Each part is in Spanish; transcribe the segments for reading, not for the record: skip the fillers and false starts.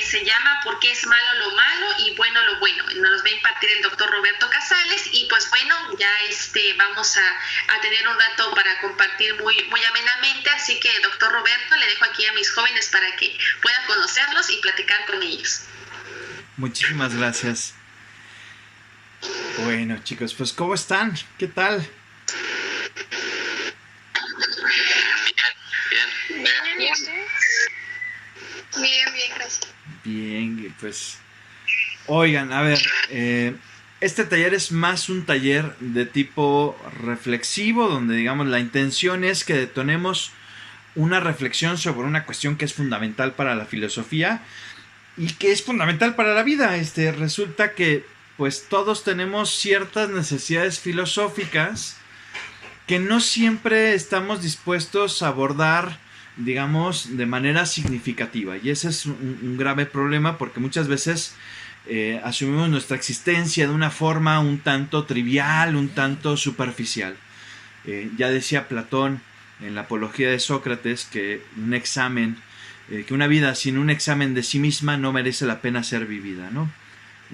se llama ¿Por qué es malo lo malo y bueno lo bueno? Nos va a impartir el doctor Roberto Casales y pues bueno, ya vamos a tener un rato para compartir muy amenamente, así que doctor Roberto, le dejo aquí a mis jóvenes para que puedan conocerlos y platicar con ellos. Muchísimas gracias. Bueno, chicos, pues ¿cómo están? ¿Qué tal? Bien, gracias. Bien, pues oigan, a ver, este taller es más un taller de tipo reflexivo, donde digamos la intención es que detonemos una reflexión sobre una cuestión que es fundamental para la filosofía y que es fundamental para la vida. Resulta que pues todos tenemos ciertas necesidades filosóficas que no siempre estamos dispuestos a abordar, digamos, de manera significativa. Y ese es un grave problema, porque muchas veces asumimos nuestra existencia de una forma un tanto trivial, un tanto superficial. Ya decía Platón en la Apología de Sócrates que un examen, que una vida sin un examen de sí misma no merece la pena ser vivida, ¿no?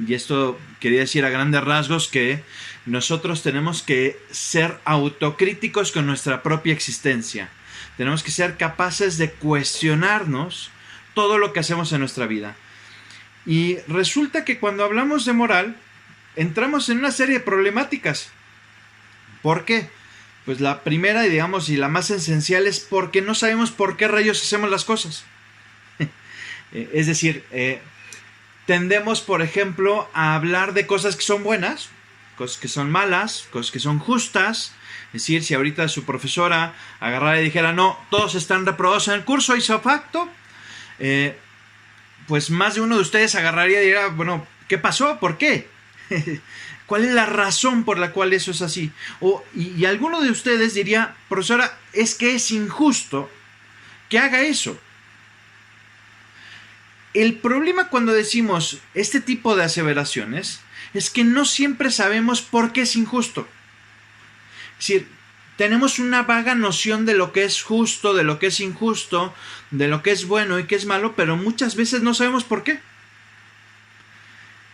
Y esto quería decir a grandes rasgos que nosotros tenemos que ser autocríticos con nuestra propia existencia. Tenemos que ser capaces de cuestionarnos todo lo que hacemos en nuestra vida. Y resulta que cuando hablamos de moral, entramos en una serie de problemáticas. ¿Por qué? Pues la primera, digamos, y la más esencial es porque no sabemos por qué rayos hacemos las cosas. Es decir, tendemos, por ejemplo, a hablar de cosas que son buenas, cosas que son malas, cosas que son justas. Es decir, si ahorita su profesora agarrara y dijera, no, todos están reprobados en el curso, hizo facto, pues más de uno de ustedes agarraría y diría, bueno, ¿qué pasó? ¿Por qué? ¿Cuál es la razón por la cual eso es así? Y alguno de ustedes diría, profesora, es que es injusto que haga eso. El problema cuando decimos este tipo de aseveraciones es que no siempre sabemos por qué es injusto. Es decir, tenemos una vaga noción de lo que es justo, de lo que es injusto, de lo que es bueno y que es malo, pero muchas veces no sabemos por qué.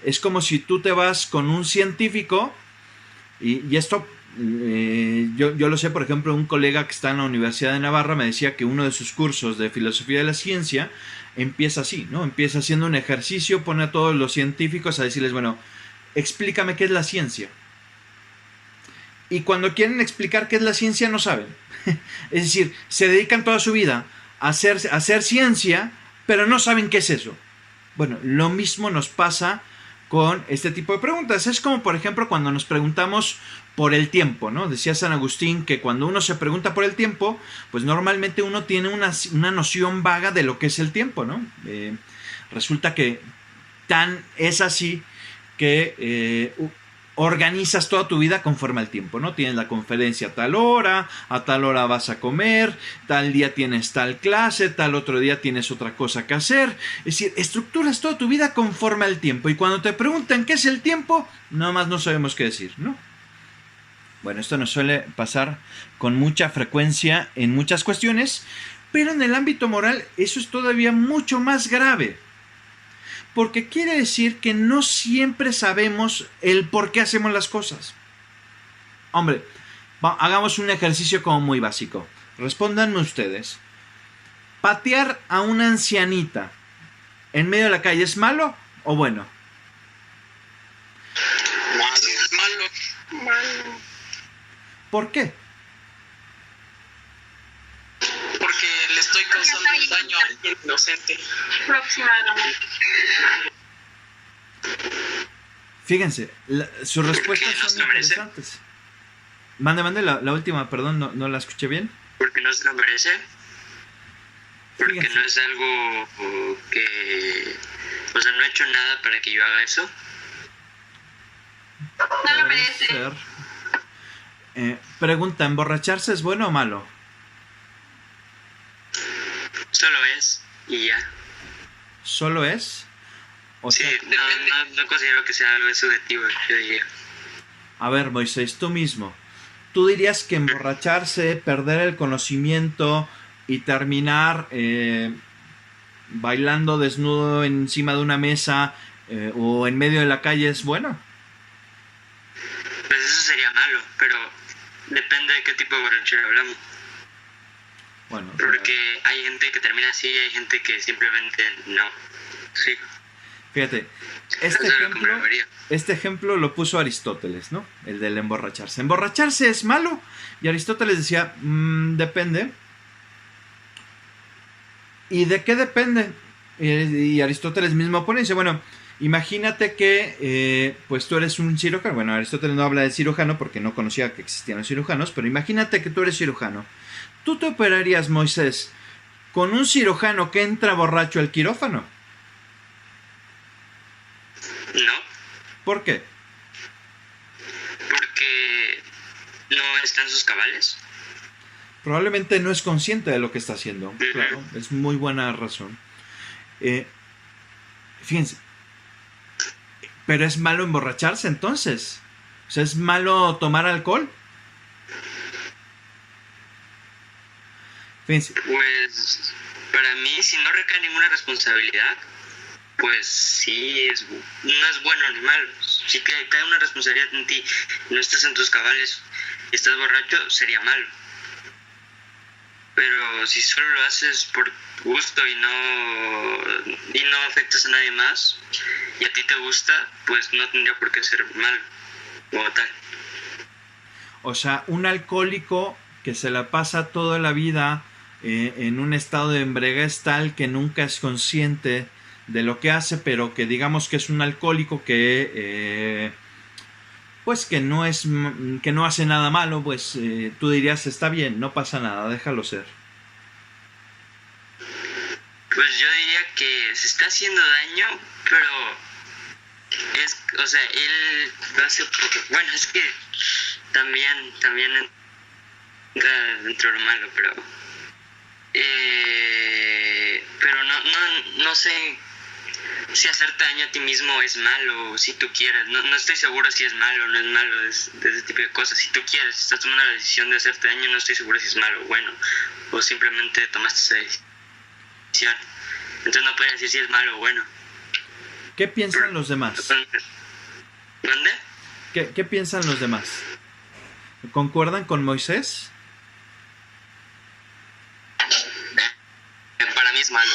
Es como si tú te vas con un científico, y esto yo lo sé, por ejemplo, un colega que está en la Universidad de Navarra me decía que uno de sus cursos de filosofía de la ciencia empieza así, ¿no? Empieza haciendo un ejercicio, pone a todos los científicos a decirles, bueno, explícame qué es la ciencia. Y cuando quieren explicar qué es la ciencia no saben. Es decir, se dedican toda su vida a hacer ciencia, pero no saben qué es eso. Bueno, lo mismo nos pasa con este tipo de preguntas. Es como, por ejemplo, cuando nos preguntamos por el tiempo, ¿no? Decía San Agustín que cuando uno se pregunta por el tiempo, pues normalmente uno tiene una noción vaga de lo que es el tiempo, ¿no? Resulta que tan es así que organizas toda tu vida conforme al tiempo, ¿no? Tienes la conferencia a tal hora vas a comer, tal día tienes tal clase, tal otro día tienes otra cosa que hacer. Es decir, estructuras toda tu vida conforme al tiempo. Y cuando te preguntan qué es el tiempo, nada más no sabemos qué decir, ¿no? Bueno, esto nos suele pasar con mucha frecuencia en muchas cuestiones, pero en el ámbito moral eso es todavía mucho más grave. Porque quiere decir que no siempre sabemos el por qué hacemos las cosas. Hombre, hagamos un ejercicio como muy básico. Respóndanme ustedes. ¿Patear a una ancianita en medio de la calle es malo o bueno? Malo. ¿Por qué? Porque le estoy causando daño a alguien inocente. Aproximadamente. Fíjense, sus respuestas no son interesantes. Mande, la última, perdón, no la escuché bien. Porque no se lo merece. Porque Fíjense. no es algo que... O sea, no he hecho nada para que yo haga eso. No lo merece. Ser. Pregunta, ¿emborracharse es bueno o malo? Solo es y ya. ¿Solo es? O Sí, sea, no considero que sea algo subjetivo, yo diría. a ver, Moisés, tú mismo. ¿Tú dirías que emborracharse, perder el conocimiento y terminar bailando desnudo encima de una mesa o en medio de la calle es bueno? Pues eso sería malo, pero depende de qué tipo de borrachera hablamos. Bueno, Porque hay gente que termina así y hay gente que simplemente no. Sí, fíjate, eso es lo que me refería. este ejemplo lo puso Aristóteles, ¿no? El del emborracharse. ¿Emborracharse es malo? Y Aristóteles decía, depende. ¿Y de qué depende? Y Aristóteles mismo pone y dice, bueno, imagínate que pues tú eres un cirujano. Bueno, Aristóteles no habla de cirujano porque no conocía que existían los cirujanos, pero imagínate que tú eres cirujano. ¿Tú te operarías, Moisés, con un cirujano que entra borracho al quirófano? No, ¿Por qué? porque no están sus cabales. Probablemente no es consciente de lo que está haciendo. Claro, es muy buena razón. Fíjense. Pero es malo emborracharse entonces. O sea, ¿es malo tomar alcohol? Fíjense. Pues para mí, si no recae ninguna responsabilidad, pues sí, no es bueno ni malo. Si cae una responsabilidad en ti, no estás en tus cabales y estás borracho, sería malo. Pero si solo lo haces por gusto y no afectas a nadie más y a ti te gusta, pues no tendría por qué ser malo o tal. O sea, un alcohólico que se la pasa toda la vida en un estado de embriaguez tal que nunca es consciente de lo que hace, pero que digamos que es un alcohólico que pues que no hace nada malo, pues tú dirías está bien, no pasa nada, déjalo ser. Pues yo diría que se está haciendo daño, pero o sea, él lo hace porque, bueno, es que también entra dentro de lo malo, pero no sé si hacerte daño a ti mismo es malo, si tú quieres. No estoy seguro si es malo o no es malo de ese tipo de cosas. Si tú quieres, si estás tomando la decisión de hacerte daño, no estoy seguro si es malo o bueno, o simplemente tomaste esa decisión. Entonces no puedes decir si es malo o bueno. ¿Qué piensan los demás? ¿Dónde? ¿Qué piensan los demás? ¿Concuerdan con Moisés? Para mí es malo.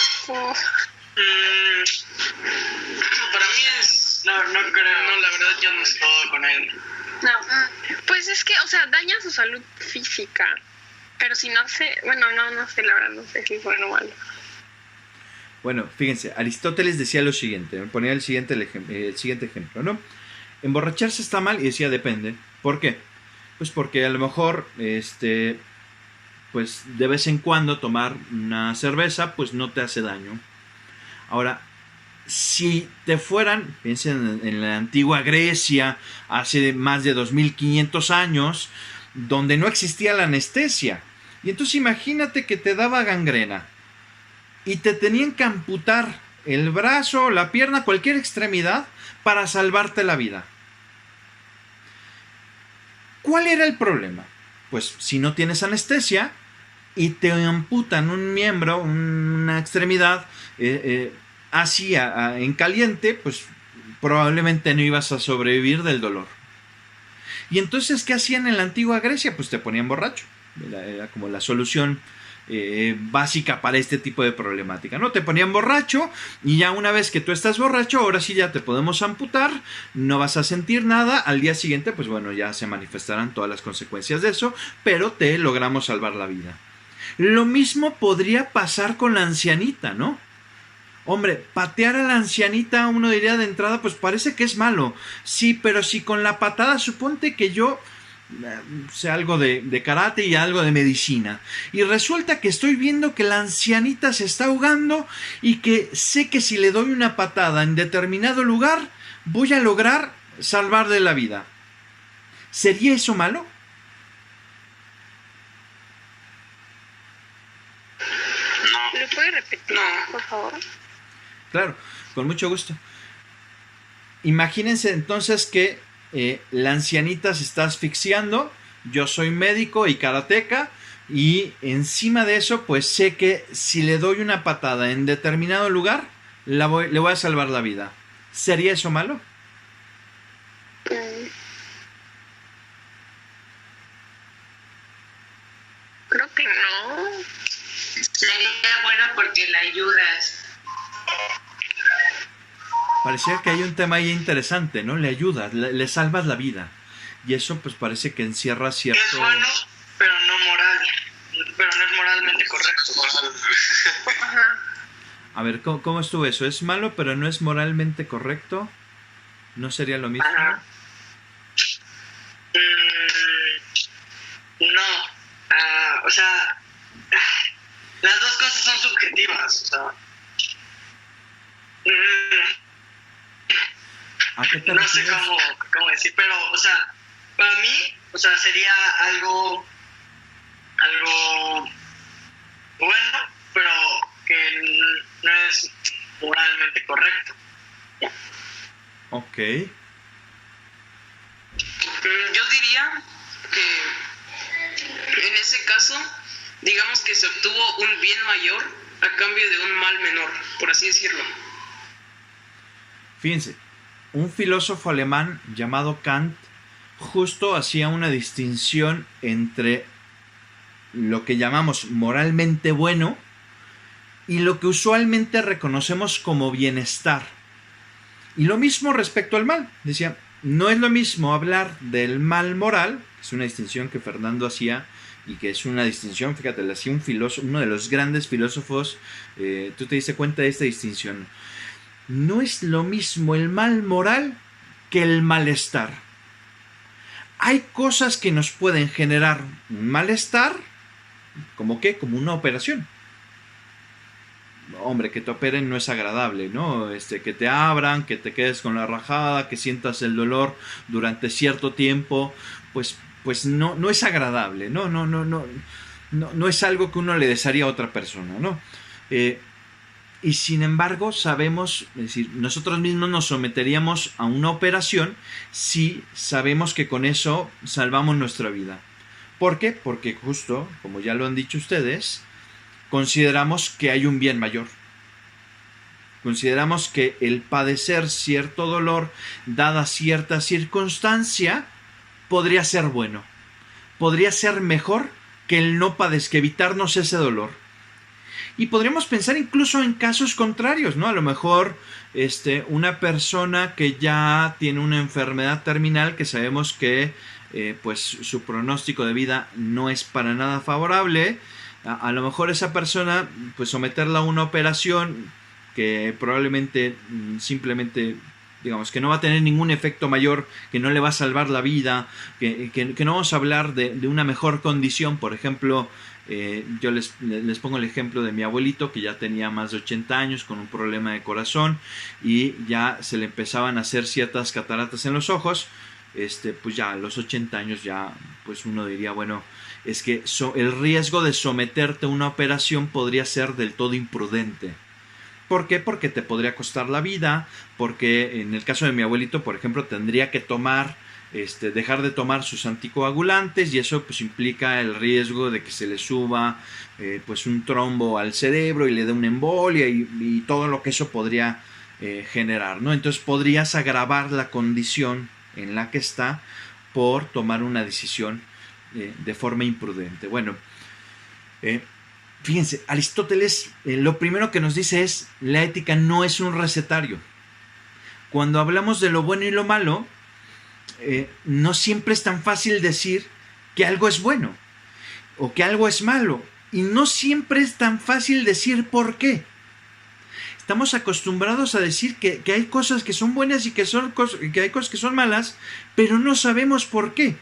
Para mí es... No creo. No, la verdad yo no estoy todo con él. No, pues es que, o sea, daña su salud física. Pero si no sé, bueno, no sé, la verdad, no sé si es bueno o malo. Bueno, fíjense, Aristóteles decía lo siguiente, me ponía el siguiente ejemplo, ¿no? Emborracharse está mal y decía depende. ¿Por qué? Pues porque a lo mejor, pues de vez en cuando tomar una cerveza, pues no te hace daño. Ahora, si te fueran, piensen en la antigua Grecia, hace más de 2500 años, donde no existía la anestesia. Y entonces imagínate que te daba gangrena y te tenían que amputar el brazo, la pierna, cualquier extremidad para salvarte la vida. ¿Cuál era el problema? Pues si no tienes anestesia y te amputan un miembro, una extremidad, así en caliente, pues probablemente no ibas a sobrevivir del dolor. Y entonces, ¿qué hacían en la antigua Grecia? Pues te ponían borracho. Era como la solución básica para este tipo de problemática, ¿no? Te ponían borracho y ya una vez que tú estás borracho, ahora sí ya te podemos amputar, no vas a sentir nada, al día siguiente, pues bueno, ya se manifestarán todas las consecuencias de eso, pero te logramos salvar la vida. Lo mismo podría pasar con la ancianita, ¿no? Hombre, patear a la ancianita, uno diría de entrada, pues parece que es malo. Sí, pero si con la patada, suponte que yo sé algo de karate y algo de medicina. Y resulta que estoy viendo que la ancianita se está ahogando y que sé que si le doy una patada en determinado lugar, voy a lograr salvarle la vida. ¿Sería eso malo? No. ¿Lo puede repetir, por favor? Claro, con mucho gusto. Imagínense entonces que la ancianita se está asfixiando. Yo soy médico y karateca. Y encima de eso, pues sé que si le doy una patada en determinado lugar, le voy a salvar la vida. ¿Sería eso malo? Creo que no. Sería bueno porque la ayudas. Parecía que hay un tema ahí interesante, ¿no? Le ayudas, le salvas la vida. Y eso pues parece que encierra cierto... Es bueno, pero no moral. Pero no es moralmente correcto. Ajá. A ver, ¿cómo estuvo eso? ¿Es malo pero no es moralmente correcto? ¿No sería lo mismo? Ajá. No. O sea, las dos cosas son subjetivas. O sea, ¿A qué te no sé refieres? cómo decir, pero, o sea, para mí, o sea, sería algo bueno, pero que no es moralmente correcto. Ok. Yo diría que en ese caso, digamos que se obtuvo un bien mayor a cambio de un mal menor, por así decirlo. Fíjense, un filósofo alemán llamado Kant justo hacía una distinción entre lo que llamamos moralmente bueno y lo que usualmente reconocemos como bienestar. Y lo mismo respecto al mal. Decía, no es lo mismo hablar del mal moral, que es una distinción que Fernando hacía y que es una distinción, fíjate, le hacía un filósofo, uno de los grandes filósofos, tú te diste cuenta de esta distinción. No es lo mismo el mal moral que el malestar. Hay cosas que nos pueden generar un malestar, ¿como qué? Como una operación. Hombre, que te operen no es agradable, ¿no? Que te abran, que te quedes con la rajada, que sientas el dolor durante cierto tiempo, pues no es agradable, no es algo que uno le desearía a otra persona, ¿no? Y sin embargo sabemos, es decir, nosotros mismos nos someteríamos a una operación si sabemos que con eso salvamos nuestra vida. ¿Por qué? Porque justo, como ya lo han dicho ustedes, consideramos que hay un bien mayor. Consideramos que el padecer cierto dolor, dada cierta circunstancia, podría ser bueno. Podría ser mejor que el no padecer, que evitarnos ese dolor. Y podríamos pensar incluso en casos contrarios, ¿no? A lo mejor una persona que ya tiene una enfermedad terminal, que sabemos que pues su pronóstico de vida no es para nada favorable, a lo mejor esa persona, pues someterla a una operación que probablemente simplemente, digamos, que no va a tener ningún efecto mayor, que no le va a salvar la vida, que no vamos a hablar de una mejor condición. Por ejemplo, yo les pongo el ejemplo de mi abuelito, que ya tenía más de 80 años con un problema de corazón y ya se le empezaban a hacer ciertas cataratas en los ojos. Pues ya a los 80 años ya pues uno diría, bueno, es que el riesgo de someterte a una operación podría ser del todo imprudente. ¿Por qué? Porque te podría costar la vida, porque en el caso de mi abuelito, por ejemplo, tendría que dejar de tomar sus anticoagulantes y eso pues implica el riesgo de que se le suba pues un trombo al cerebro y le dé una embolia y todo lo que eso podría generar, ¿no? Entonces podrías agravar la condición en la que está por tomar una decisión de forma imprudente. Bueno, fíjense, Aristóteles lo primero que nos dice es: la ética no es un recetario. Cuando hablamos de lo bueno y lo malo, no siempre es tan fácil decir que algo es bueno o que algo es malo, y no siempre es tan fácil decir por qué. Estamos acostumbrados a decir que hay cosas que son buenas y que hay cosas que son malas, pero no sabemos por qué.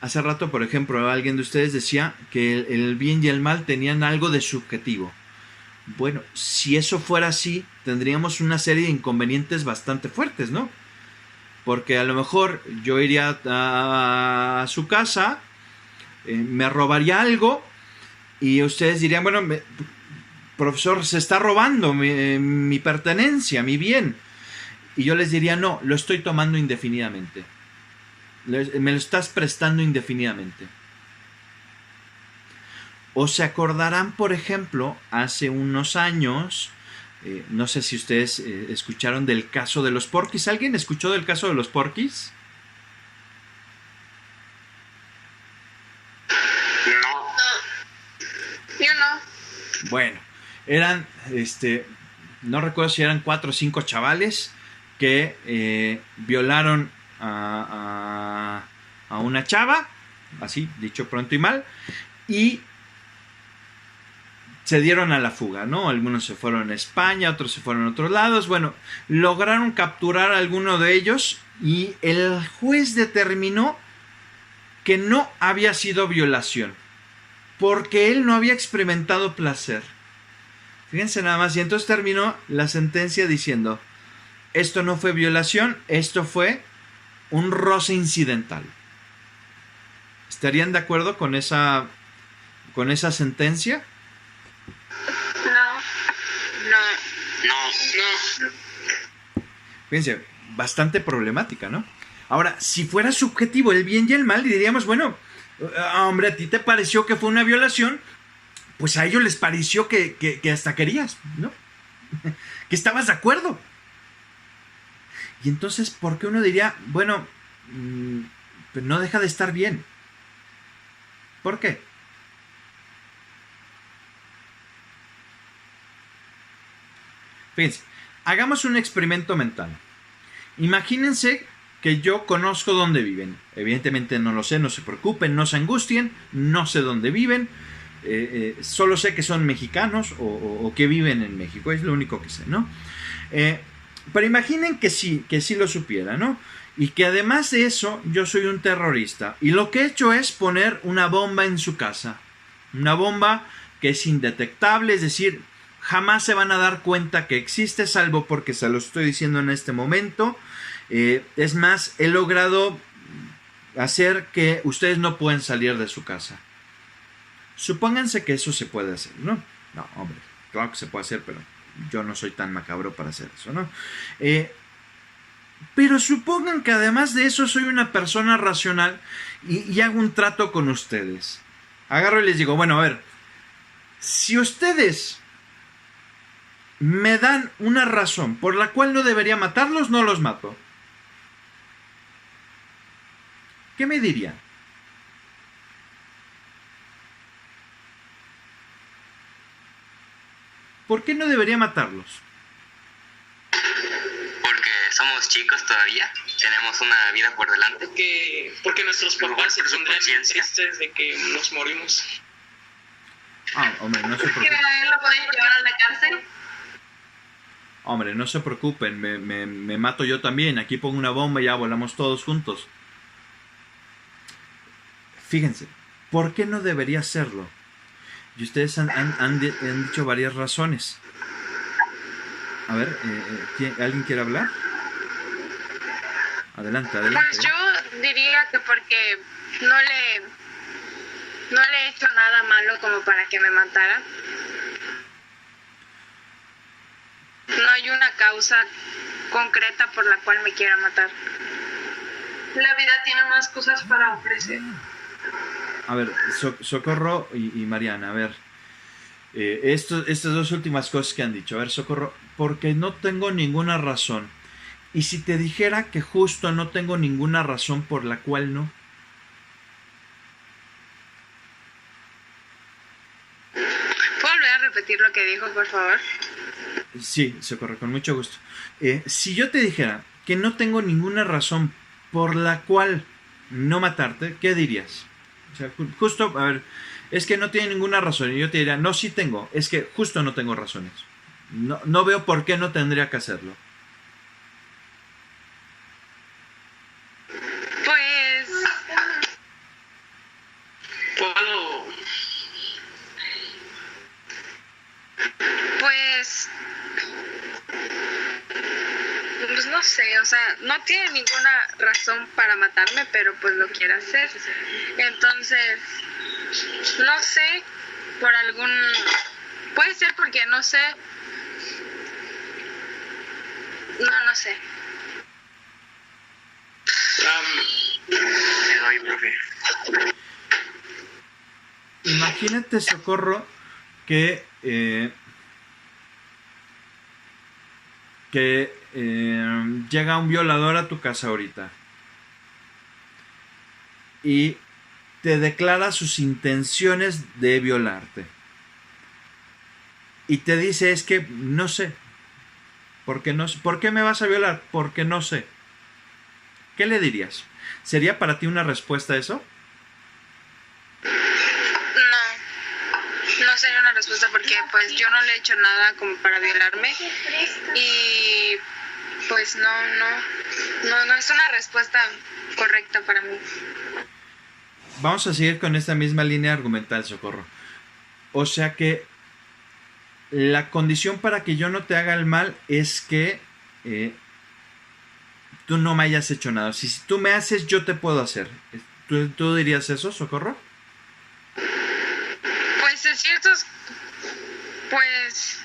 Hace rato, por ejemplo, alguien de ustedes decía que el bien y el mal tenían algo de subjetivo. Bueno, si eso fuera así, tendríamos una serie de inconvenientes bastante fuertes, ¿no? Porque a lo mejor yo iría a su casa, me robaría algo y ustedes dirían, bueno, profesor, se está robando mi pertenencia, mi bien. Y yo les diría, no, lo estoy tomando indefinidamente. Me lo estás prestando indefinidamente. O se acordarán, por ejemplo, hace unos años, no sé si ustedes escucharon del caso de los Porquis. ¿Alguien escuchó del caso de los Porquis? No. Yo no. Bueno, eran, no recuerdo si eran 4 o 5 chavales que violaron a una chava, así, dicho pronto y mal, y se dieron a la fuga, ¿no? Algunos se fueron a España, otros se fueron a otros lados. Bueno, lograron capturar a alguno de ellos y el juez determinó que no había sido violación, porque él no había experimentado placer. Fíjense nada más, y entonces terminó la sentencia diciendo, esto no fue violación, esto fue un roce incidental. ¿Estarían de acuerdo con esa sentencia? No. Fíjense, bastante problemática, ¿no? Ahora, si fuera subjetivo el bien y el mal, diríamos, bueno, hombre, a ti te pareció que fue una violación, pues a ellos les pareció que hasta querías, ¿no? Que estabas de acuerdo. Y entonces, ¿por qué uno diría, bueno, pues no deja de estar bien? ¿Por qué? Fíjense, hagamos un experimento mental. Imagínense que yo conozco dónde viven. Evidentemente no lo sé, no se preocupen, no se angustien, no sé dónde viven. Solo sé que son mexicanos o que viven en México, es lo único que sé, ¿no? Pero imaginen que sí lo supiera, ¿no? Y que además de eso, yo soy un terrorista. Y lo que he hecho es poner una bomba en su casa. Una bomba que es indetectable, es decir, jamás se van a dar cuenta que existe, salvo porque se lo estoy diciendo en este momento. Es más, he logrado hacer que ustedes no pueden salir de su casa. Supónganse que eso se puede hacer, ¿no? No, hombre, claro que se puede hacer, pero yo no soy tan macabro para hacer eso, ¿no? Pero supongan que además de eso soy una persona racional y hago un trato con ustedes. Agarro y les digo, bueno, a ver, si ustedes me dan una razón por la cual no debería matarlos, no los mato. ¿Qué me dirían? ¿Por qué no debería matarlos? Porque somos chicos todavía, tenemos una vida por delante. Porque nuestros papás se Por su pondrían conciencia. tristes de que nos morimos. Ah, hombre, no se ¿Que preocupen. a él lo pueden llevar a la cárcel? Hombre, no se preocupen, me mato yo también. Aquí pongo una bomba y ya volamos todos juntos. Fíjense, ¿por qué no debería hacerlo? Y ustedes han dicho varias razones. A ver, ¿alguien quiere hablar? Adelante. Pues yo diría que porque no le he hecho nada malo como para que me matara. No hay una causa concreta por la cual me quiera matar. La vida tiene más cosas para ofrecer. A ver, Socorro y Mariana, a ver. Estas dos últimas cosas que han dicho. A ver, Socorro, porque no tengo ninguna razón. Y si te dijera que justo no tengo ninguna razón por la cual no. ¿Puedo volver a repetir lo que dijo, por favor? Sí, Socorro, con mucho gusto. Si yo te dijera que no tengo ninguna razón por la cual no matarte, ¿qué dirías? O sea, justo, a ver, es que no tiene ninguna razón. Y yo te diría, no, sí tengo, es que justo no tengo razones. No veo por qué no tendría que hacerlo. Pues no sé, o sea, no tiene ninguna razón para matarme, pero pues lo quiere hacer. Entonces, no sé, por algún... Puede ser porque no sé. No sé. Te doy, profe. imagínate, Socorro, que llega un violador a tu casa ahorita y te declara sus intenciones de violarte y te dice, es que no sé, porque no sé, ¿por qué me vas a violar? Porque no sé. ¿Qué le dirías? ¿Sería para ti una respuesta a eso? No sería una respuesta porque pues yo no le he hecho nada como para violarme y pues no es una respuesta correcta para mí. Vamos a seguir con esta misma línea argumental, Socorro. O sea que la condición para que yo no te haga el mal es que tú no me hayas hecho nada. Si tú me haces, yo te puedo hacer. ¿Tú dirías eso, Socorro? Pues es cierto, pues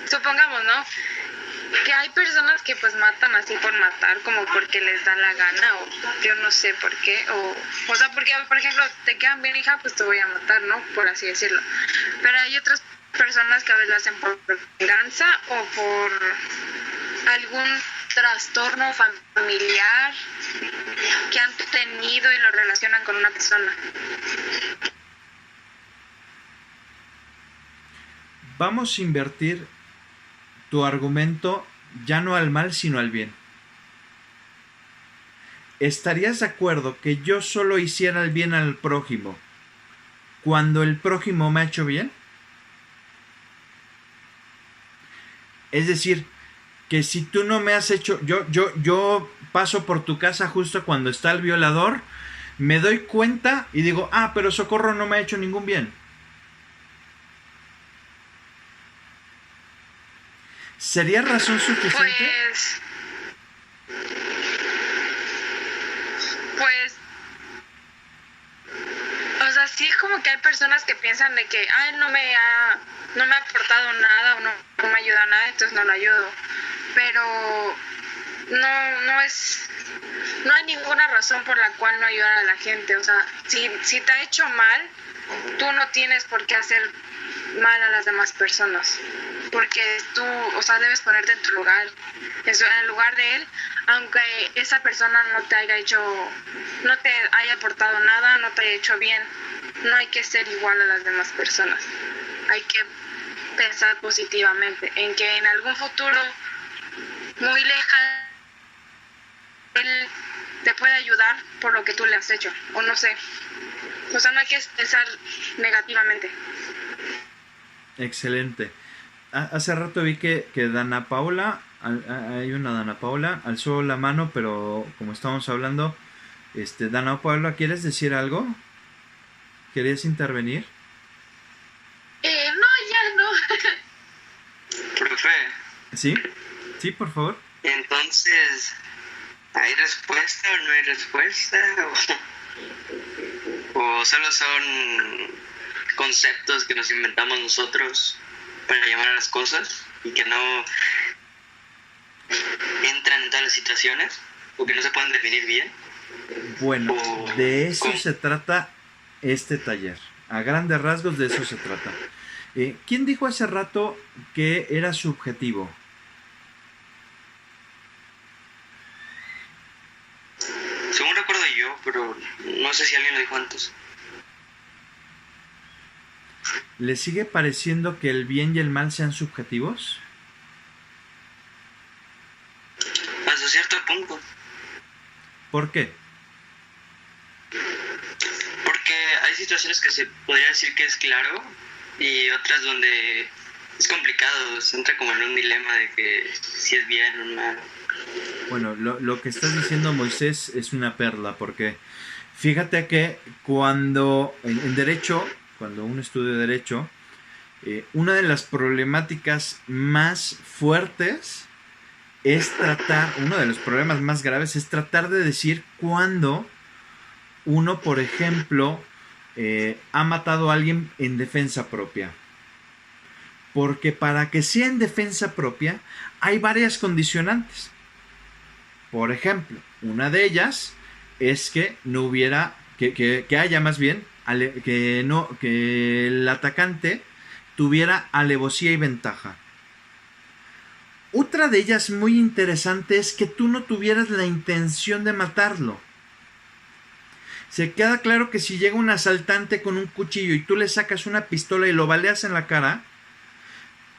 supongamos, ¿no? Que hay personas que pues matan así por matar, como porque les da la gana, o yo no sé por qué, o sea, porque por ejemplo te quedan bien, hija, pues te voy a matar, ¿no? Por así decirlo. Pero hay otras personas que a veces lo hacen por venganza o por algún trastorno familiar que han tenido y lo relacionan con una persona. Vamos a invertir tu argumento ya no al mal, sino al bien. ¿Estarías de acuerdo que yo solo hiciera el bien al prójimo cuando el prójimo me ha hecho bien? Es decir, que si tú no me has hecho, yo paso por tu casa justo cuando está el violador, me doy cuenta y digo, pero Socorro no me ha hecho ningún bien. ¿Sería razón suficiente? Pues, o sea, sí, como que hay personas que piensan de que, él no me ha aportado nada o no me ayuda a nada, entonces no lo ayudo. Pero no hay ninguna razón por la cual no ayudar a la gente. O sea, si te ha hecho mal, tú no tienes por qué hacer mal a las demás personas, porque tú, o sea, debes ponerte en tu lugar, en el lugar de él, aunque esa persona no te haya aportado nada, no te haya hecho bien. No hay que ser igual a las demás personas. Hay que pensar positivamente en que en algún futuro muy lejano él te puede ayudar por lo que tú le has hecho, o no sé. O sea, no hay que pensar negativamente. Excelente. Hace rato vi que Dana Paula, hay una Dana Paula, alzó la mano, pero como estamos hablando, Dana Paula, ¿quieres decir algo? ¿Querías intervenir? No, ya no. Profe. ¿Sí? Sí, por favor. Entonces, ¿hay respuesta o no hay respuesta? ¿O solo son conceptos que nos inventamos nosotros para llamar a las cosas y que no entran en todas las situaciones o que no se pueden definir bien? Bueno, de eso ¿cómo? se trata este taller. A grandes rasgos de eso se trata. ¿Quién dijo hace rato que era subjetivo? Según recuerdo yo, pero no sé si alguien lo dijo antes. ¿Le sigue pareciendo que el bien y el mal sean subjetivos? Hasta cierto punto. ¿Por qué? Porque hay situaciones que se podría decir que es claro y otras donde es complicado, se entra como en un dilema de que si es bien o mal. Bueno, lo que estás diciendo, Moisés, es una perla, porque fíjate que cuando en derecho, cuando uno estudia derecho, una de las problemáticas más fuertes es uno de los problemas más graves es tratar de decir cuándo uno, por ejemplo, ha matado a alguien en defensa propia. Porque para que sea en defensa propia hay varias condicionantes. Por ejemplo, una de ellas es que no hubiera, que haya más bien que el atacante tuviera alevosía y ventaja. Otra de ellas muy interesante es que tú no tuvieras la intención de matarlo. Se queda claro que si llega un asaltante con un cuchillo y tú le sacas una pistola y lo baleas en la cara,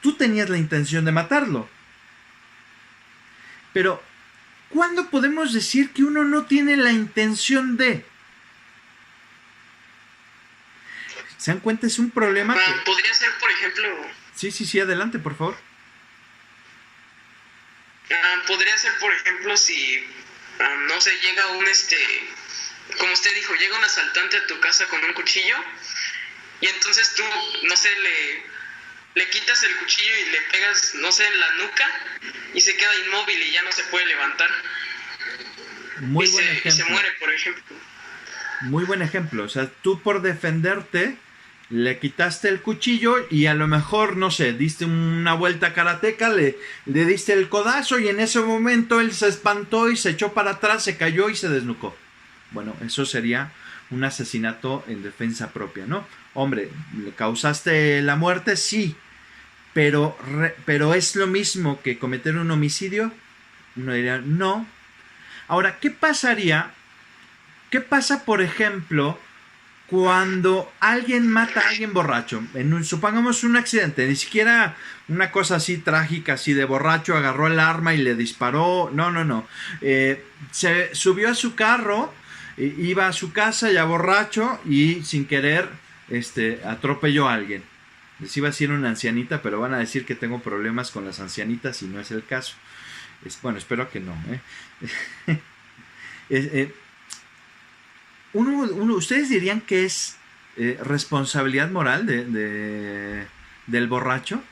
tú tenías la intención de matarlo. Pero, ¿cuándo podemos decir que uno no tiene la intención de? ¿Se dan cuenta? Es un problema que... Podría ser, por ejemplo... Sí, adelante, por favor. Podría ser, por ejemplo, si, no sé, llega como usted dijo, llega un asaltante a tu casa con un cuchillo y entonces tú, no sé, le quitas el cuchillo y le pegas, no sé, en la nuca y se queda inmóvil y ya no se puede levantar. Muy buen ejemplo. Y se muere, por ejemplo. Muy buen ejemplo. O sea, tú por defenderte le quitaste el cuchillo y a lo mejor, no sé, diste una vuelta karateca, le diste el codazo y en ese momento él se espantó y se echó para atrás, se cayó y se desnucó. Bueno, eso sería un asesinato en defensa propia, ¿no? Hombre, ¿le causaste la muerte? Sí, pero ¿es lo mismo que cometer un homicidio? Uno diría, no. Ahora, ¿qué pasaría? ¿Qué pasa, por ejemplo, cuando alguien mata a alguien borracho? Supongamos un accidente, ni siquiera una cosa así trágica, así de borracho, agarró el arma y le disparó. No. Se subió a su carro, iba a su casa ya borracho y sin querer atropelló a alguien. Les iba a decir una ancianita, pero van a decir que tengo problemas con las ancianitas y no es el caso. Bueno, espero que no. ¿Ustedes dirían que es responsabilidad moral del borracho?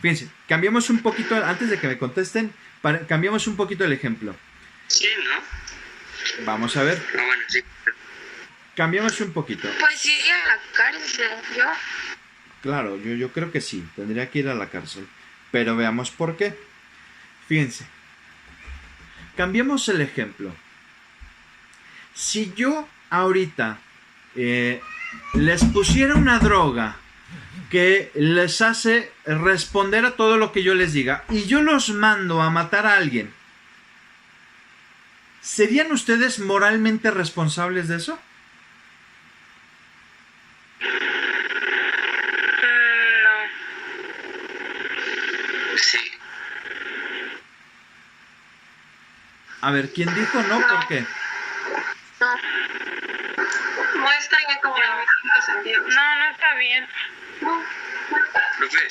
Fíjense, cambiamos un poquito, antes de que me contesten, cambiamos un poquito el ejemplo. Sí, ¿no? Vamos a ver. Bueno, sí. Cambiamos un poquito. Pues iría a la cárcel, yo. Claro, yo creo que sí, tendría que ir a la cárcel. Pero veamos por qué. Fíjense. Cambiemos el ejemplo. Si yo ahorita les pusiera una droga que les hace responder a todo lo que yo les diga y yo los mando a matar a alguien, ¿serían ustedes moralmente responsables de eso? No. Sí. A ver, ¿quién dijo no? ¿Por qué? No está bien como en mis cinco sentidos. No está bien. Profe,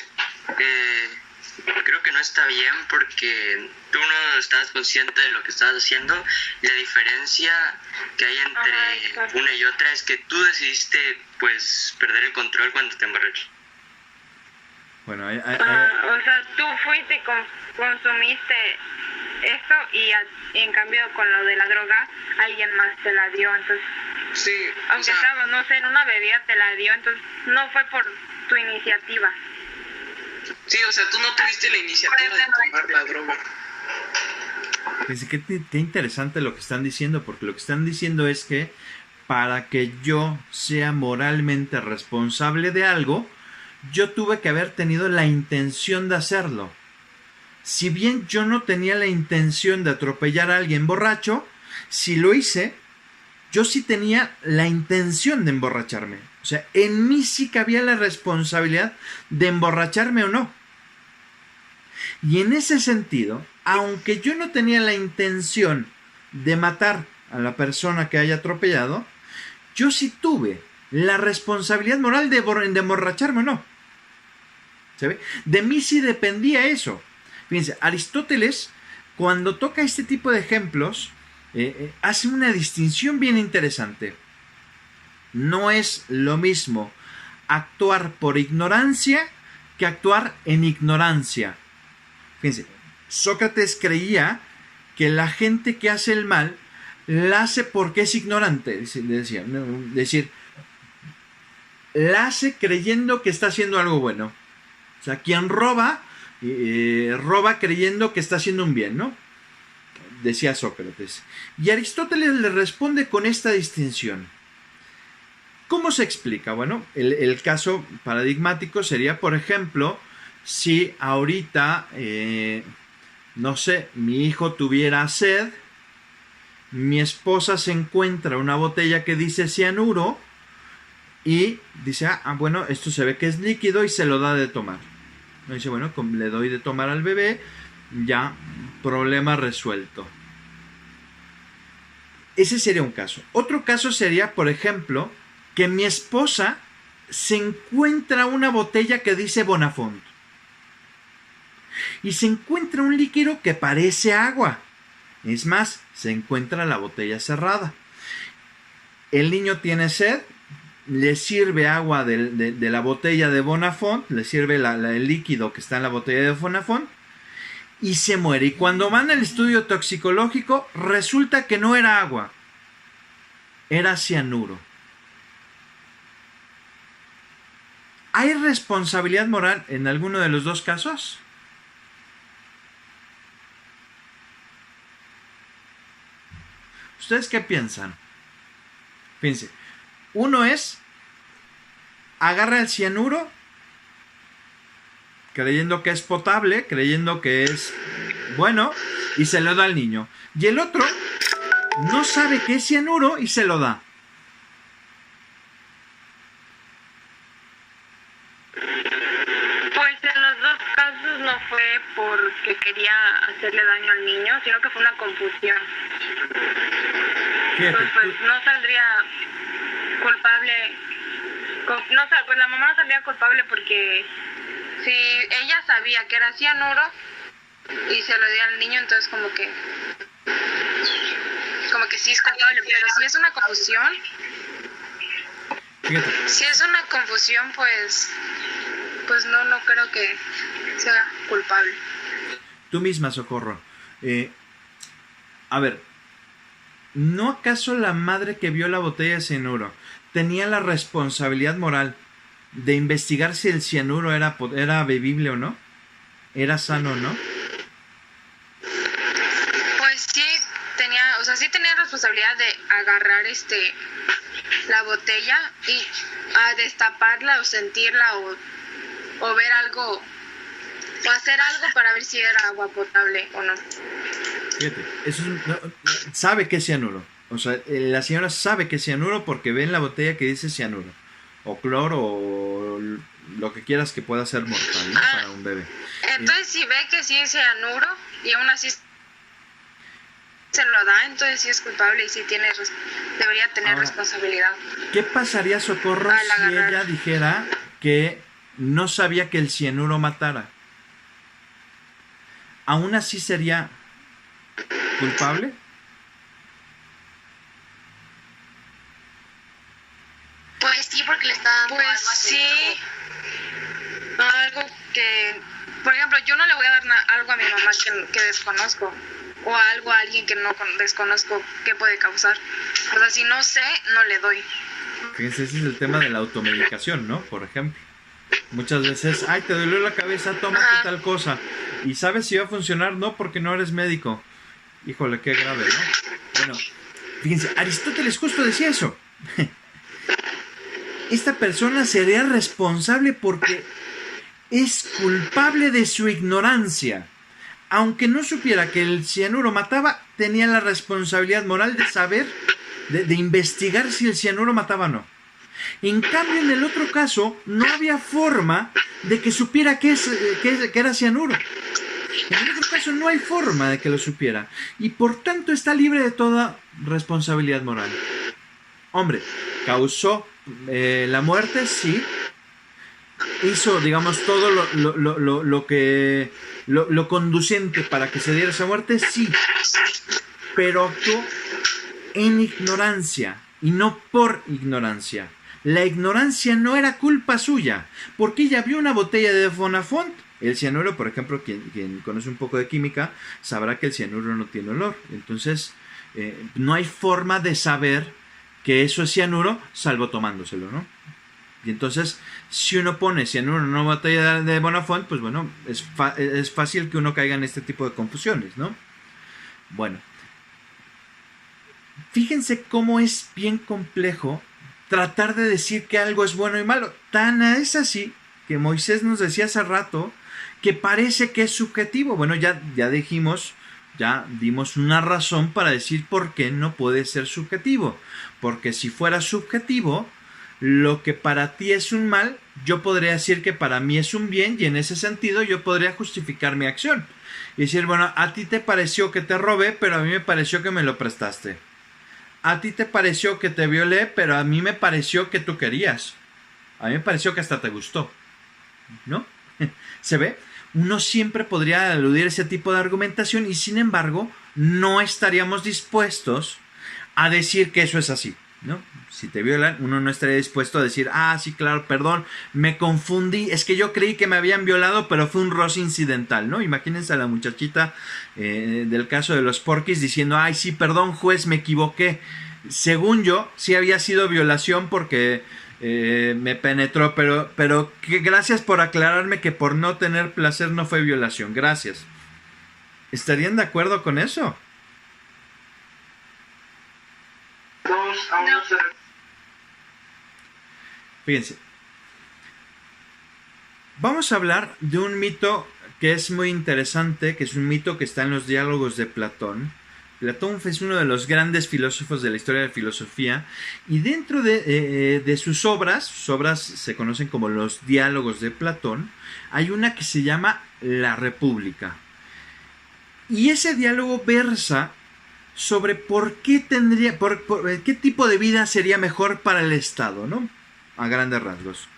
creo que no está bien porque tú no estás consciente de lo que estás haciendo y la diferencia que hay entre exacto. una y otra es que tú decidiste pues perder el control cuando te emborrachas. Bueno, O sea, tú fuiste y consumiste eso y en cambio con lo de la droga alguien más te la dio, entonces Sí, aunque estaba, no sé, en una bebida te la dio, entonces no fue por tu iniciativa. sí, o sea, tú no tuviste la iniciativa de tomar la droga. fíjense qué interesante lo que están diciendo, porque lo que están diciendo es que para que yo sea moralmente responsable de algo, yo tuve que haber tenido la intención de hacerlo. Si bien yo no tenía la intención de atropellar a alguien borracho, si lo hice, yo sí tenía la intención de emborracharme. O sea, en mí sí cabía la responsabilidad de emborracharme o no. Y en ese sentido, aunque yo no tenía la intención de matar a la persona que haya atropellado, yo sí tuve la responsabilidad moral de emborracharme o no. ¿Se ve? De mí sí dependía eso. Fíjense, Aristóteles, cuando toca este tipo de ejemplos, hace una distinción bien interesante. No es lo mismo actuar por ignorancia que actuar en ignorancia. Fíjense, Sócrates creía que la gente que hace el mal la hace porque es ignorante, decía, ¿no? Es decir, la hace creyendo que está haciendo algo bueno. O sea, quien roba, roba creyendo que está haciendo un bien, ¿no? Decía Sócrates. Y Aristóteles le responde con esta distinción. ¿Cómo se explica? Bueno, el caso paradigmático sería, por ejemplo, si ahorita, no sé, mi hijo tuviera sed, mi esposa se encuentra una botella que dice cianuro y dice, bueno, esto se ve que es líquido y se lo da de tomar. Dice, bueno, le doy de tomar al bebé, ya, problema resuelto. Ese sería un caso. Otro caso sería, por ejemplo, que mi esposa se encuentra una botella que dice Bonafont y se encuentra un líquido que parece agua. Es más, se encuentra la botella cerrada. El niño tiene sed, le sirve agua de la botella de Bonafont, le sirve el líquido que está en la botella de Bonafont y se muere. Y cuando van al estudio toxicológico, resulta que no era agua, era cianuro. ¿Hay responsabilidad moral en alguno de los dos casos? ¿Ustedes qué piensan? Fíjense, uno es, agarra el cianuro, creyendo que es potable, creyendo que es bueno, y se lo da al niño. Y el otro no sabe que es cianuro y se lo da. Pues en los dos casos no fue porque quería hacerle daño al niño, sino que fue una confusión. Fíjate, Pues no saldría culpable, pues la mamá no saldría culpable porque si ella sabía que era cianuro y se lo dio al niño, entonces como que sí es culpable, pero si es una confusión, fíjate. si es una confusión, pues no creo que sea culpable. Tú misma, Socorro. A ver, ¿no acaso la madre que vio la botella de cianuro tenía la responsabilidad moral de investigar si el cianuro era bebible o no? ¿Era sano o no? Pues sí tenía responsabilidad de agarrar la botella y a destaparla o sentirla o ver algo o hacer algo para ver si era agua potable o no. Fíjate, sabe que es cianuro. O sea, la señora sabe que es cianuro porque ve en la botella que dice cianuro. O cloro o lo que quieras que pueda ser mortal, ¿no? Para un bebé. Entonces si ve que sí es cianuro y aún así se lo da, entonces sí es culpable y sí debería tener responsabilidad. ¿Qué pasaría, Socorro, si ella dijera que no sabía que el cianuro matara? ¿Aún así sería culpable? Pues sí, porque le está dando Pues algo así. sí, algo que, por ejemplo, yo no le voy a dar algo a mi mamá que desconozco, o algo a alguien que no desconozco que puede causar. O sea, si no sé, no le doy. Fíjense, ese es el tema de la automedicación, ¿no? Por ejemplo, muchas veces, ay, te dolió la cabeza, tómate tal cosa. ¿Y sabes si va a funcionar? No, porque no eres médico. Híjole, qué grave, ¿no? Bueno, fíjense, Aristóteles justo decía eso. Esta persona sería responsable porque es culpable de su ignorancia. Aunque no supiera que el cianuro mataba, tenía la responsabilidad moral de saber, de investigar si el cianuro mataba o no. En cambio, en el otro caso, no había forma de que supiera que era cianuro. En el otro caso, no hay forma de que lo supiera. Y por tanto, está libre de toda responsabilidad moral. Hombre, causó la muerte, sí. Hizo, digamos, todo lo conducente para que se diera esa muerte, sí. Pero actuó en ignorancia y no por ignorancia. La ignorancia no era culpa suya, porque ella vio una botella de Bonafont. El cianuro, por ejemplo, quien conoce un poco de química, sabrá que el cianuro no tiene olor. Entonces, no hay forma de saber que eso es cianuro, salvo tomándoselo, ¿no? Y entonces, si uno pone cianuro en una botella de Bonafont, pues bueno, es fácil que uno caiga en este tipo de confusiones, ¿no? Bueno, fíjense cómo es bien complejo tratar de decir que algo es bueno y malo. Tan es así que Moisés nos decía hace rato que parece que es subjetivo. Bueno, ya dijimos, ya dimos una razón para decir por qué no puede ser subjetivo. Porque si fuera subjetivo, lo que para ti es un mal, yo podría decir que para mí es un bien, y en ese sentido yo podría justificar mi acción. Y decir, bueno, a ti te pareció que te robé, pero a mí me pareció que me lo prestaste. A ti te pareció que te violé, pero a mí me pareció que tú querías. A mí me pareció que hasta te gustó. ¿No? ¿Se ve? Uno siempre podría aludir a ese tipo de argumentación y sin embargo no estaríamos dispuestos a decir que eso es así, ¿no? Si te violan, uno no estaría dispuesto a decir, ah, sí, claro, perdón, me confundí, es que yo creí que me habían violado, pero fue un roce incidental, ¿no? Imagínense a la muchachita del caso de los Porquis diciendo, ay, sí, perdón, juez, me equivoqué. Según yo, sí había sido violación porque me penetró, pero que gracias por aclararme que por no tener placer no fue violación, gracias. ¿Estarían de acuerdo con eso? 2-1. Fíjense, vamos a hablar de un mito que es muy interesante, que es un mito que está en los diálogos de Platón. Platón es uno de los grandes filósofos de la historia de la filosofía y dentro de sus obras se conocen como los diálogos de Platón, hay una que se llama La República. Y ese diálogo versa sobre por qué qué tipo de vida sería mejor para el Estado, ¿no? A grandes rasgos.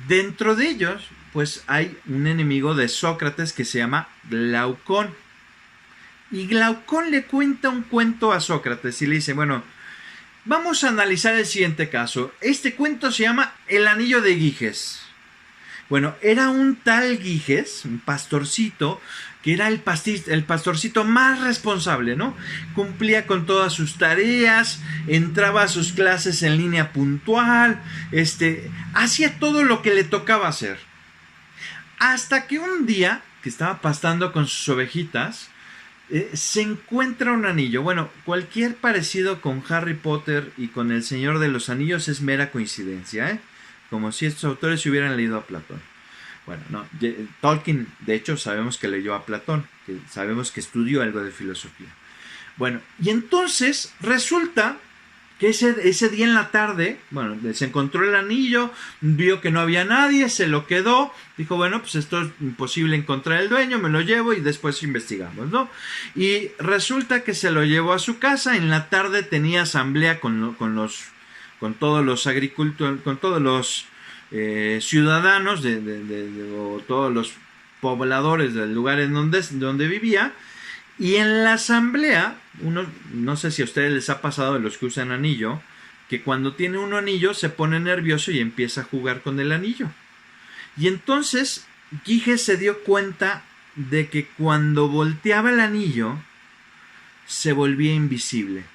Dentro de ellos, pues hay un enemigo de Sócrates que se llama Glaucón. Y Glaucón le cuenta un cuento a Sócrates y le dice, bueno, vamos a analizar el siguiente caso. Este cuento se llama El Anillo de Giges. Bueno, era un tal Giges, un pastorcito, que era el pastorcito más responsable, ¿no? Cumplía con todas sus tareas, entraba a sus clases en línea puntual, hacía todo lo que le tocaba hacer. Hasta que un día, que estaba pastando con sus ovejitas, se encuentra un anillo. Bueno, cualquier parecido con Harry Potter y con El Señor de los Anillos es mera coincidencia, ¿eh? Como si estos autores se hubieran leído a Platón. Bueno, no, Tolkien, de hecho, sabemos que leyó a Platón, que sabemos que estudió algo de filosofía. Bueno, y entonces resulta que ese día en la tarde, bueno, se encontró el anillo, vio que no había nadie, se lo quedó, dijo, bueno, pues esto es imposible encontrar el dueño, me lo llevo y después investigamos, ¿no? Y resulta que se lo llevó a su casa, en la tarde tenía asamblea con todos los agricultores, con todos los ciudadanos o todos los pobladores del lugar en donde vivía. Y en la asamblea, no sé si a ustedes les ha pasado de los que usan anillo, que cuando tiene un anillo se pone nervioso y empieza a jugar con el anillo. Y entonces Giges se dio cuenta de que cuando volteaba el anillo se volvía invisible.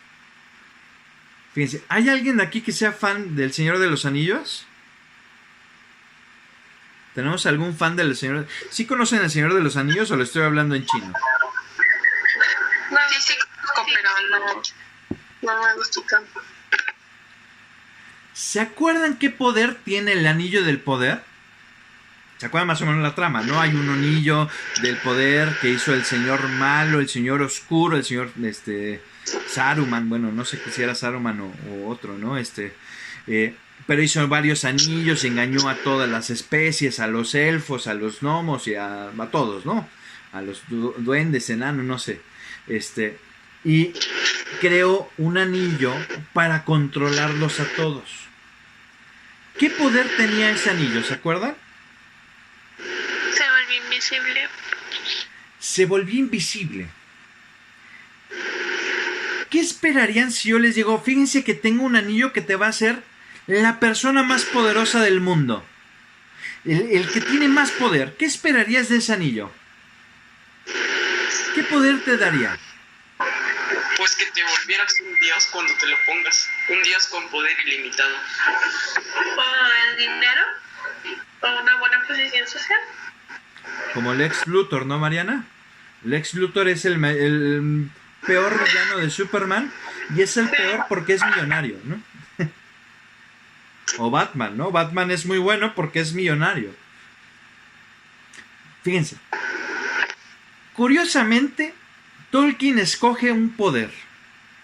Fíjense, ¿hay alguien aquí que sea fan del Señor de los Anillos? ¿Tenemos algún fan del Señor? ¿Sí conocen el Señor de los Anillos o le estoy hablando en chino? No, sí, pero no me gusta tanto. ¿Se acuerdan qué poder tiene el anillo del poder? ¿Se acuerdan más o menos la trama? ¿No? Hay un anillo del poder que hizo el señor malo, el señor oscuro, el señor Saruman. Bueno, no sé si era Saruman o otro, ¿no? Pero hizo varios anillos y engañó a todas las especies, a los elfos, a los gnomos y a todos, ¿no? A los duendes, enanos, no sé. Y creó un anillo para controlarlos a todos. ¿Qué poder tenía ese anillo? ¿Se acuerdan? Se volvió invisible. Se volvió invisible. ¿Qué esperarían si yo les digo, fíjense que tengo un anillo que te va a hacer la persona más poderosa del mundo? El que tiene más poder. ¿Qué esperarías de ese anillo? ¿Qué poder te daría? Pues que te volvieras un dios cuando te lo pongas. Un dios con poder ilimitado. ¿O el dinero? ¿O una buena posición social? Como Lex Luthor, ¿no, Mariana? Lex Luthor es el peor villano de Superman y es el peor porque es millonario, ¿no? O Batman, ¿no? Batman es muy bueno porque es millonario. Fíjense. Curiosamente, Tolkien escoge un poder.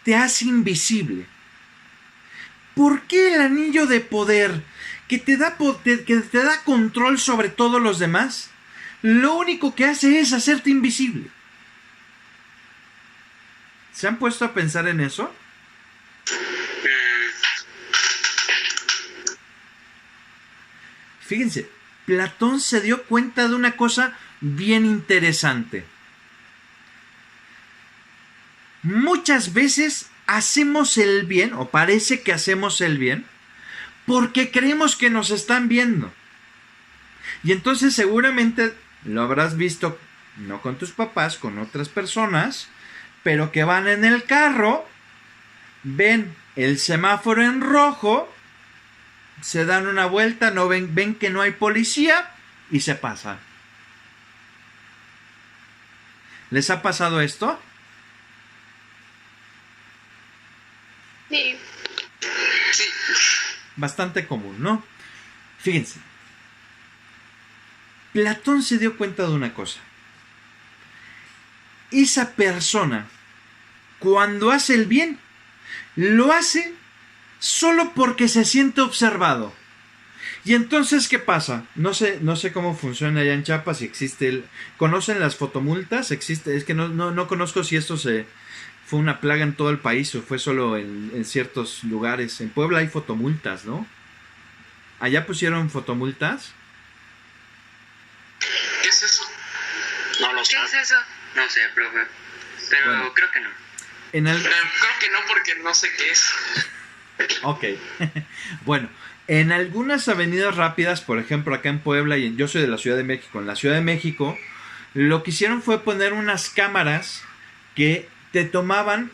Te hace invisible. ¿Por qué el anillo de poder que te da control sobre todos los demás, lo único que hace es hacerte invisible? ¿Se han puesto a pensar en eso? Fíjense, Platón se dio cuenta de una cosa bien interesante. Muchas veces hacemos el bien, o parece que hacemos el bien, porque creemos que nos están viendo. Y entonces seguramente lo habrás visto, no con tus papás, con otras personas, pero que van en el carro, ven el semáforo en rojo, se dan una vuelta, no ven que no hay policía y se pasan. ¿Les ha pasado esto? Sí. Sí. Bastante común, ¿no? Fíjense. Platón se dio cuenta de una cosa. Esa persona, cuando hace el bien, lo hace solo porque se siente observado. Y entonces, ¿qué pasa? No sé cómo funciona allá en Chiapas, si existe ¿conocen las fotomultas? Existe, es que no conozco si esto fue una plaga en todo el país o fue solo en ciertos lugares. En Puebla hay fotomultas, ¿no? ¿Allá pusieron fotomultas? ¿Qué es eso? No lo sé. ¿Qué es eso? No sé, profe. Pero Bueno. creo que no. Creo que no, porque no sé qué es. Ok. Bueno, en algunas avenidas rápidas, por ejemplo acá en Puebla, y yo soy de la Ciudad de México, en la Ciudad de México, lo que hicieron fue poner unas cámaras que te tomaban,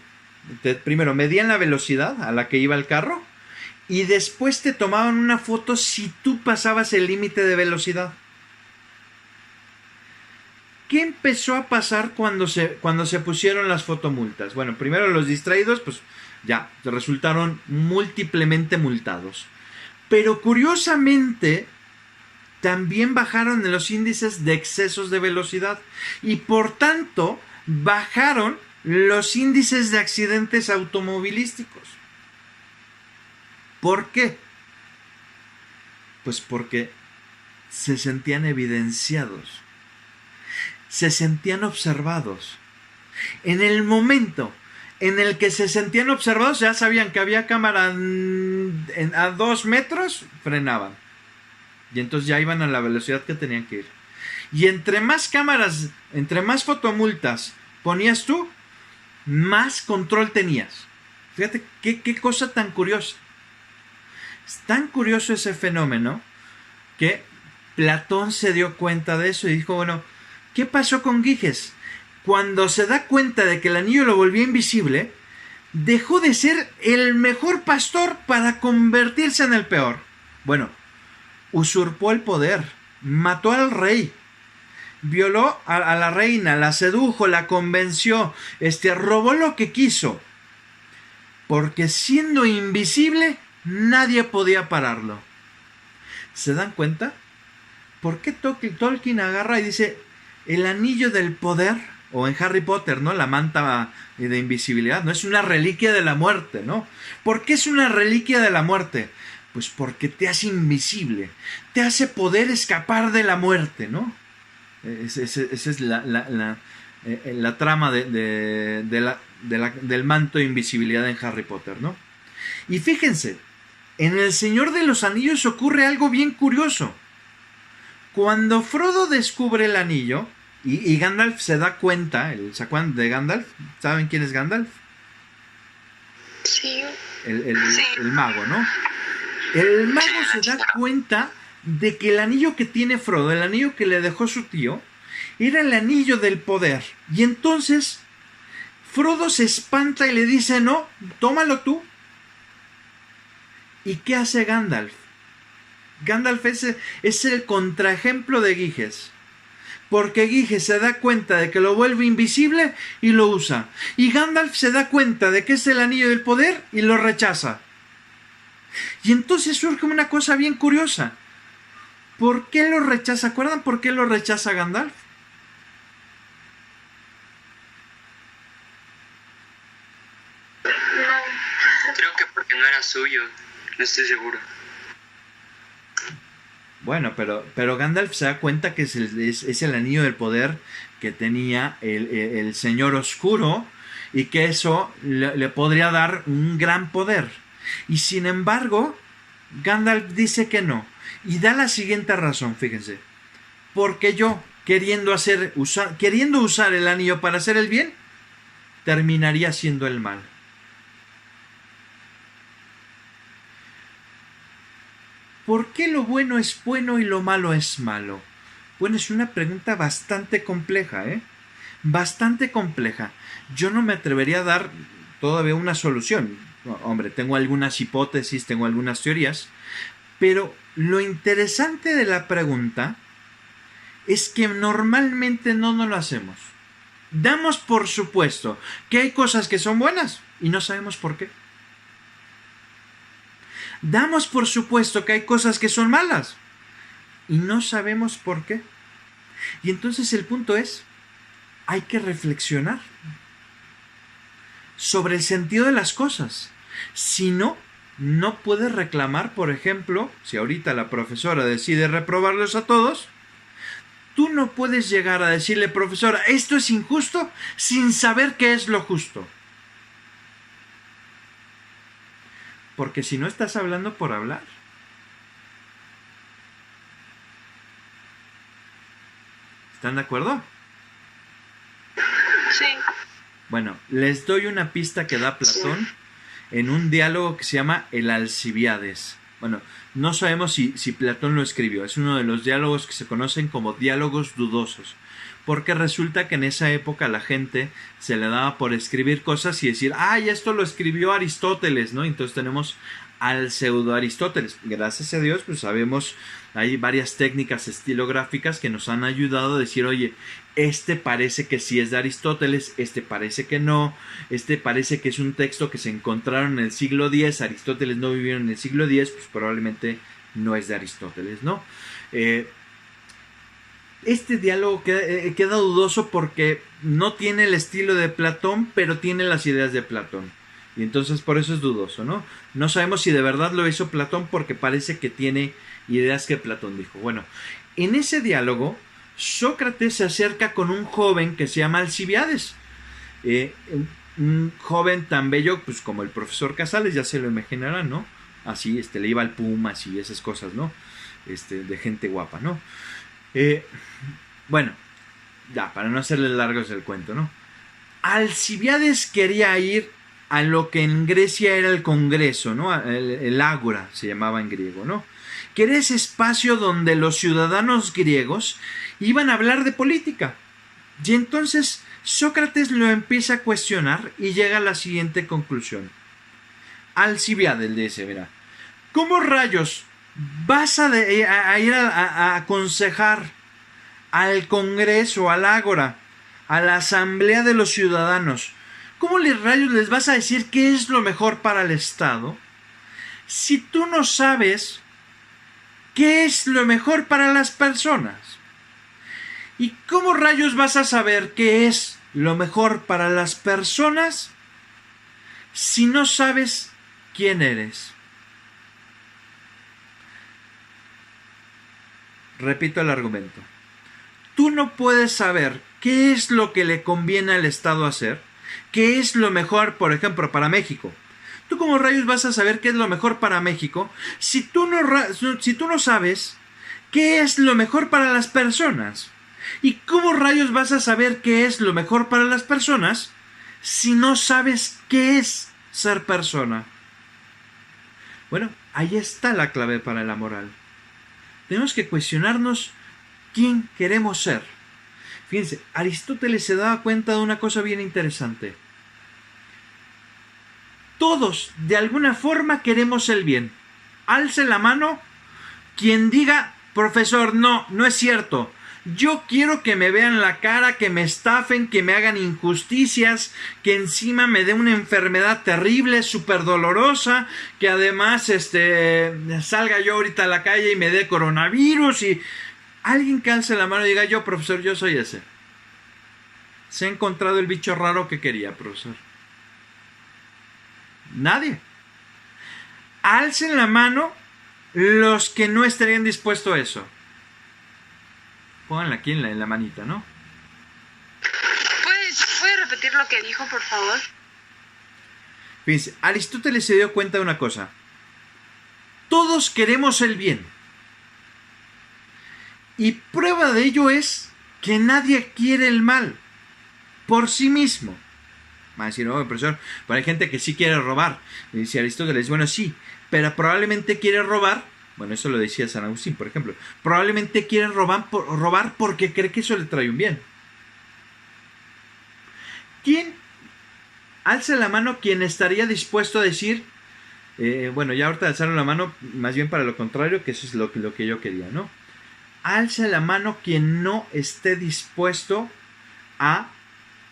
primero medían la velocidad a la que iba el carro, y después te tomaban una foto si tú pasabas el límite de velocidad. ¿Qué empezó a pasar cuando se pusieron las fotomultas? Bueno, primero los distraídos, pues ya, resultaron múltiplemente multados. Pero curiosamente, también bajaron en los índices de excesos de velocidad. Y por tanto, bajaron los índices de accidentes automovilísticos. ¿Por qué? Pues porque se sentían evidenciados. Se sentían observados. En el momento en el que se sentían observados, ya sabían que había cámara a 2 metros, frenaban. Y entonces ya iban a la velocidad que tenían que ir. Y entre más cámaras, entre más fotomultas ponías tú, más control tenías. Fíjate qué cosa tan curiosa. Es tan curioso ese fenómeno que Platón se dio cuenta de eso y dijo, bueno, ¿qué pasó con Giges? Cuando se da cuenta de que el anillo lo volvía invisible, dejó de ser el mejor pastor para convertirse en el peor. Bueno, usurpó el poder, mató al rey, violó a la reina, la sedujo, la convenció, robó lo que quiso. Porque siendo invisible, nadie podía pararlo. ¿Se dan cuenta? ¿Por qué Tolkien agarra y dice el anillo del poder? O en Harry Potter, ¿no? La manta de invisibilidad, ¿no? Es una reliquia de la muerte, ¿no? ¿Por qué es una reliquia de la muerte? Pues porque te hace invisible, te hace poder escapar de la muerte, ¿no? Esa es la trama del manto de invisibilidad en Harry Potter, ¿no? Y fíjense, en El Señor de los Anillos ocurre algo bien curioso. Cuando Frodo descubre el anillo y Gandalf se da cuenta, ¿se acuerdan de Gandalf? ¿Saben quién es Gandalf? Sí. El mago, ¿no? El mago se da cuenta de que el anillo que tiene Frodo, el anillo que le dejó su tío, era el anillo del poder. Y entonces Frodo se espanta y le dice, no, tómalo tú. ¿Y qué hace Gandalf? Gandalf es el contraejemplo de Giges. Porque Giges se da cuenta de que lo vuelve invisible y lo usa. Y Gandalf se da cuenta de que es el anillo del poder y lo rechaza. Y entonces surge una cosa bien curiosa. ¿Por qué lo rechaza? ¿Acuerdan por qué lo rechaza Gandalf? Creo que porque no era suyo, no estoy seguro. Bueno, pero Gandalf se da cuenta que es el anillo del poder que tenía el Señor Oscuro y que eso le podría dar un gran poder. Y sin embargo, Gandalf dice que no. Y da la siguiente razón, fíjense. Porque yo, queriendo usar el anillo para hacer el bien, terminaría haciendo el mal. ¿Por qué lo bueno es bueno y lo malo es malo? Bueno, es una pregunta bastante compleja, ¿eh? Bastante compleja. Yo no me atrevería a dar todavía una solución. Hombre, tengo algunas hipótesis, tengo algunas teorías, pero lo interesante de la pregunta es que normalmente no nos lo hacemos. Damos por supuesto que hay cosas que son buenas y no sabemos por qué. Damos por supuesto que hay cosas que son malas y no sabemos por qué. Y entonces el punto es, hay que reflexionar sobre el sentido de las cosas. Si no, no puedes reclamar, por ejemplo, si ahorita la profesora decide reprobarlos a todos, tú no puedes llegar a decirle, profesora, esto es injusto, sin saber qué es lo justo. Porque si no estás hablando por hablar. ¿Están de acuerdo? Sí. Bueno, les doy una pista que da Platón en un diálogo que se llama el Alcibiades. Bueno, no sabemos si Platón lo escribió. Es uno de los diálogos que se conocen como diálogos dudosos. Porque resulta que en esa época la gente se le daba por escribir cosas y decir, ¡ay, esto lo escribió Aristóteles!, ¿no? Entonces tenemos al pseudo Aristóteles. Gracias a Dios, pues sabemos, hay varias técnicas estilográficas que nos han ayudado a decir, oye, este parece que sí es de Aristóteles, este parece que no, este parece que es un texto que se encontraron en el siglo X, Aristóteles no vivió en el siglo X, pues probablemente no es de Aristóteles, ¿no? Este diálogo queda dudoso porque no tiene el estilo de Platón, pero tiene las ideas de Platón. Y entonces por eso es dudoso, ¿no? No sabemos si de verdad lo hizo Platón porque parece que tiene ideas que Platón dijo. Bueno, en ese diálogo, Sócrates se acerca con un joven que se llama Alcibiades. Un joven tan bello pues como el profesor Casales, ya se lo imaginarán, ¿no? Así, le iba al Pumas y esas cosas, ¿no? De gente guapa, ¿no? Bueno, ya, para no hacerles largos el cuento, ¿no? Alcibiades quería ir a lo que en Grecia era el Congreso, ¿no? El Ágora se llamaba en griego, ¿no? Que era ese espacio donde los ciudadanos griegos iban a hablar de política. Y entonces Sócrates lo empieza a cuestionar y llega a la siguiente conclusión. Alcibiades le dice, mira, ¿cómo rayos vas a ir a aconsejar al Congreso, al Ágora, a la Asamblea de los Ciudadanos? ¿Cómo rayos les vas a decir qué es lo mejor para el Estado si tú no sabes qué es lo mejor para las personas? ¿Y cómo rayos vas a saber qué es lo mejor para las personas si no sabes quién eres? Repito el argumento. Tú no puedes saber qué es lo que le conviene al Estado hacer, qué es lo mejor, por ejemplo, para México. ¿Tú cómo rayos vas a saber qué es lo mejor para México si tú no sabes qué es lo mejor para las personas? ¿Y cómo rayos vas a saber qué es lo mejor para las personas si no sabes qué es ser persona? Bueno, ahí está la clave para la moral. Tenemos que cuestionarnos quién queremos ser. Fíjense, Aristóteles se daba cuenta de una cosa bien interesante. Todos, de alguna forma, queremos el bien. Alce la mano quien diga, profesor, no es cierto. Yo quiero que me vean la cara, que me estafen, que me hagan injusticias, que encima me dé una enfermedad terrible, súper dolorosa, que además salga yo ahorita a la calle y me dé coronavirus y alguien que alce la mano y diga, yo, profesor, yo soy ese. Se ha encontrado el bicho raro que quería, profesor. Nadie. Alcen la mano los que no estarían dispuestos a eso. Pónganla aquí en la manita, ¿no? ¿Puedes repetir lo que dijo, por favor? Fíjense, Aristóteles se dio cuenta de una cosa. Todos queremos el bien. Y prueba de ello es que nadie quiere el mal por sí mismo. Va a decir, oh, profesor, pero hay gente que sí quiere robar. Y dice Aristóteles, bueno, sí, pero probablemente quiere robar. Bueno, eso lo decía San Agustín, por ejemplo. Probablemente quiere robar porque cree que eso le trae un bien. ¿Quién? Alza la mano quien estaría dispuesto a decir, bueno, ya ahorita alzaron la mano, más bien para lo contrario, que eso es lo que yo quería, ¿no? Alza la mano quien no esté dispuesto a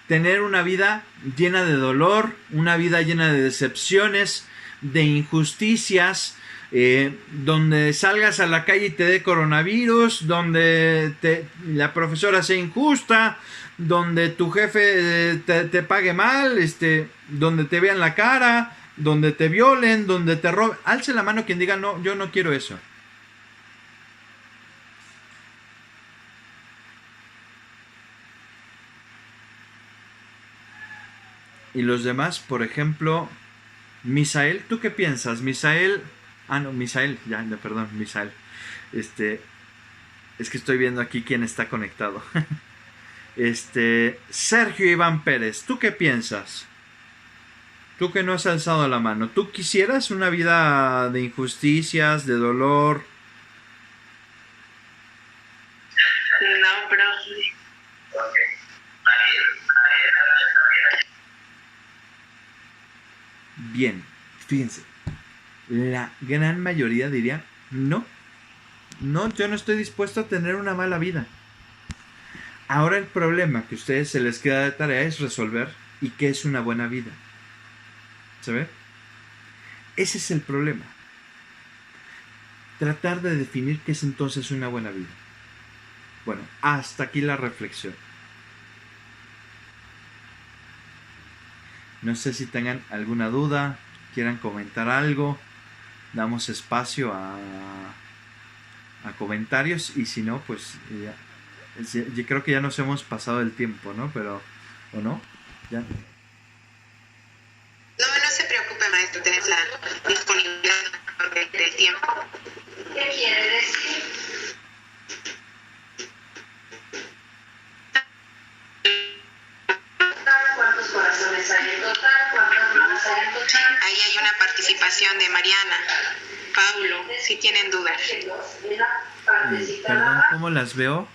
tener una vida llena de dolor, una vida llena de decepciones, de injusticias, donde salgas a la calle y te dé coronavirus, donde la profesora sea injusta, donde tu jefe te pague mal, donde te vean la cara, donde te violen, donde te roben. Alce la mano quien diga, no, yo no quiero eso. Y los demás, por ejemplo, Misael, ¿tú qué piensas? Misael, Misael. Es que estoy viendo aquí quién está conectado. Sergio Iván Pérez, ¿tú qué piensas? Tú que no has alzado la mano, ¿tú quisieras una vida de injusticias, de dolor? No, pero... Bien, fíjense, la gran mayoría diría, no, yo no estoy dispuesto a tener una mala vida. Ahora el problema que a ustedes se les queda de tarea es resolver y qué es una buena vida. ¿Sabe? Ese es el problema. Tratar de definir qué es entonces una buena vida. Bueno, hasta aquí la reflexión. No sé si tengan alguna duda, quieran comentar algo. Damos espacio a comentarios y si no, pues yo creo que ya nos hemos pasado el tiempo, ¿no? Pero, ¿o no? Ya. No se preocupe, maestro, tenés la disponibilidad del tiempo. ¿Qué quiere decir? ¿Cuántos corazones hay en total? ¿Cuántas manos hay en total? Ahí hay una participación de Mariana, Paulo, si tienen dudas. Perdón, ¿cómo las veo?